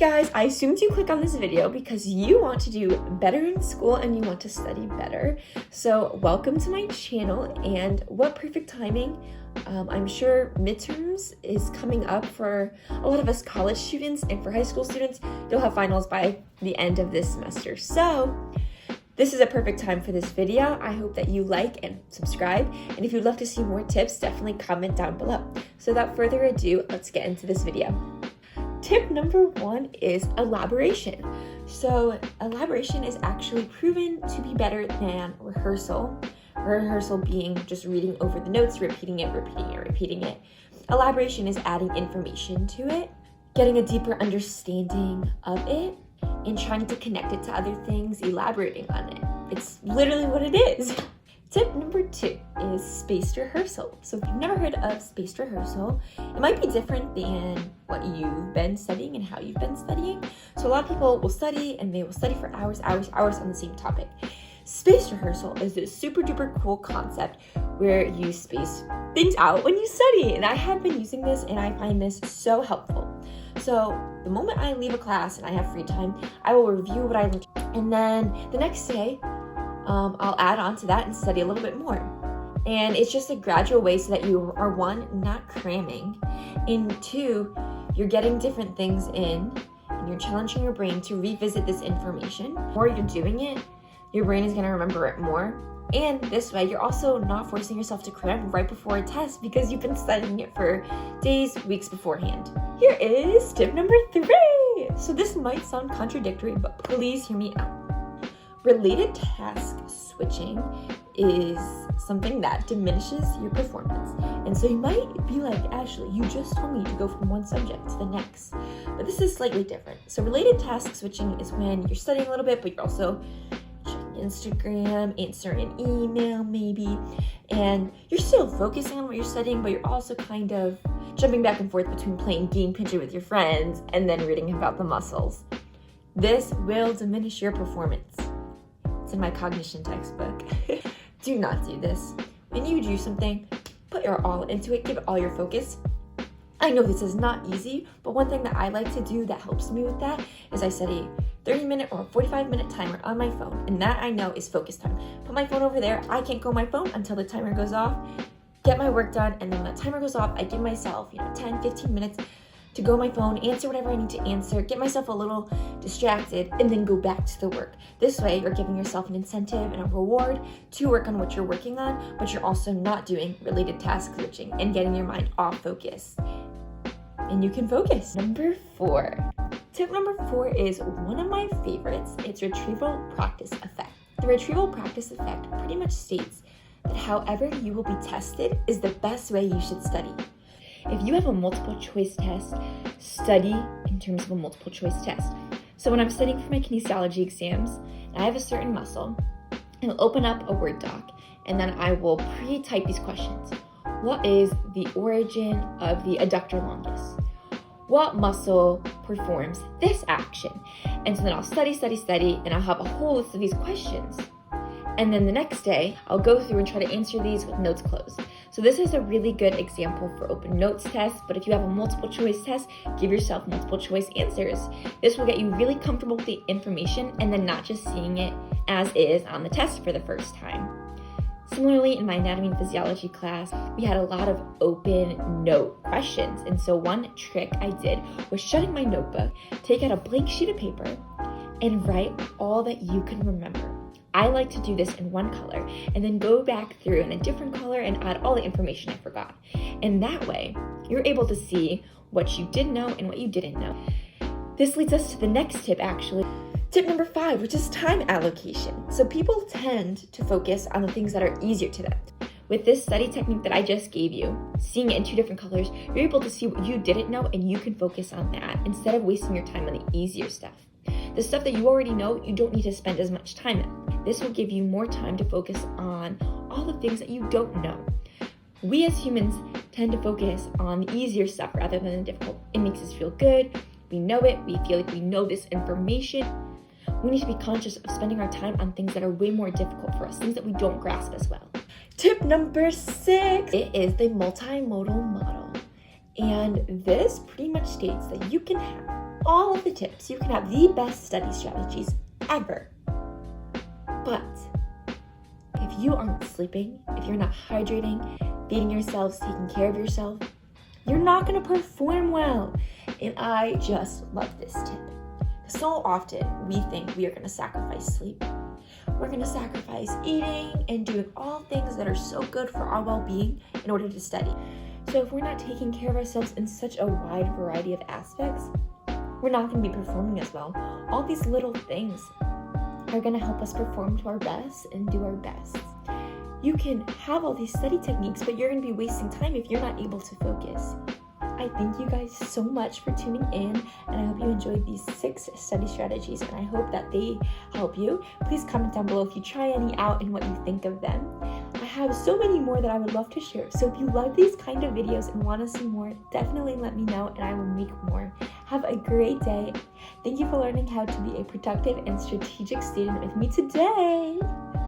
guys, I assumed you click on this video because you want to do better in school and you want to study better. So welcome to my channel, and what perfect timing. I'm sure midterms is coming up for a lot of us college students, and for high school students, you'll have finals by the end of this semester. So this is a perfect time for this video. I hope that you like and subscribe, and if you'd love to see more tips, definitely comment down below. So without further ado, let's get into this video. Tip number 1 is elaboration. So elaboration is actually proven to be better than rehearsal. Rehearsal being just reading over the notes, repeating it. Elaboration is adding information to it, getting a deeper understanding of it, and trying to connect it to other things, elaborating on it. It's literally what it is. Tip number 2 is spaced rehearsal. So if you've never heard of spaced rehearsal, it might be different than what you've been studying and how you've been studying. So a lot of people will study and they will study for hours on the same topic. Spaced rehearsal is this super duper cool concept where you space things out when you study. And I have been using this and I find this so helpful. So the moment I leave a class and I have free time, I will review what I learned. And then the next day, I'll add on to that and study a little bit more. And it's just a gradual way so that you are, 1, not cramming, and 2, you're getting different things in and you're challenging your brain to revisit this information. The more you're doing it, your brain is going to remember it more. And this way, you're also not forcing yourself to cram right before a test because you've been studying it for days, weeks beforehand. Here is tip number 3. So this might sound contradictory, but please hear me out. Related task switching is something that diminishes your performance. And so you might be like, Ashley, you just told me to go from one subject to the next. But this is slightly different. So related task switching is when you're studying a little bit, but you're also checking Instagram, answering an email maybe, and you're still focusing on what you're studying, but you're also kind of jumping back and forth between playing game pitcher with your friends and then reading about the muscles. This will diminish your performance. It's in my cognition textbook. Do not do this. When you do something, put your all into it, give it all your focus. I know this is not easy, but one thing that I like to do that helps me with that is I set a 30-minute or 45-minute timer on my phone, and that I know is focus time. Put my phone over there. I can't go on my phone until the timer goes off. Get my work done, and then when the timer goes off, I give myself 10, 15 minutes to go on my phone, answer whatever I need to answer, get myself a little distracted, and then go back to the work. This way, you're giving yourself an incentive and a reward to work on what you're working on, but you're also not doing related task switching and getting your mind off focus. And you can focus. Number 4. Tip number 4 is one of my favorites. It's retrieval practice effect. The retrieval practice effect pretty much states that however you will be tested is the best way you should study. If you have a multiple choice test, study in terms of a multiple choice test. So when I'm studying for my kinesiology exams, and I have a certain muscle, I'll open up a Word doc, and then I will pre-type these questions. What is the origin of the adductor longus? What muscle performs this action? And so then I'll study, and I'll have a whole list of these questions. And then the next day, I'll go through and try to answer these with notes closed. So this is a really good example for open notes tests, but if you have a multiple choice test, give yourself multiple choice answers. This will get you really comfortable with the information and then not just seeing it as is on the test for the first time. Similarly, in my anatomy and physiology class, we had a lot of open note questions. And so one trick I did was shutting my notebook, take out a blank sheet of paper, and write all that you can remember. I like to do this in one color and then go back through in a different color and add all the information I forgot. And that way, you're able to see what you did know and what you didn't know. This leads us to the next tip, actually. Tip number 5, which is time allocation. So people tend to focus on the things that are easier to them. With this study technique that I just gave you, seeing it in 2 different colors, you're able to see what you didn't know and you can focus on that instead of wasting your time on the easier stuff. The stuff that you already know, you don't need to spend as much time on. This will give you more time to focus on all the things that you don't know. We as humans tend to focus on the easier stuff rather than the difficult. It makes us feel good. We know it. We feel like we know this information. We need to be conscious of spending our time on things that are way more difficult for us, things that we don't grasp as well. Tip number 6, it is the multimodal model. And this pretty much states that you can have all of the tips. You can have the best study strategies ever. But if you aren't sleeping, if you're not hydrating, feeding yourselves, taking care of yourself, you're not going to perform well. And I just love this tip. So often we think we are going to sacrifice sleep. We're going to sacrifice eating and doing all things that are so good for our well-being in order to study. So if we're not taking care of ourselves in such a wide variety of aspects, we're not going to be performing as well. All these little things are going to help us perform to our best and do our best. You can have all these study techniques, but you're going to be wasting time if you're not able to focus. I thank you guys so much for tuning in, and I hope you enjoyed these 6 study strategies, and I hope that they help you. Please comment down below if you try any out and what you think of them. I have so many more that I would love to share, so if you love these kind of videos and want to see more, definitely let me know and I will make more. Have a great day. Thank you for learning how to be a productive and strategic student with me today.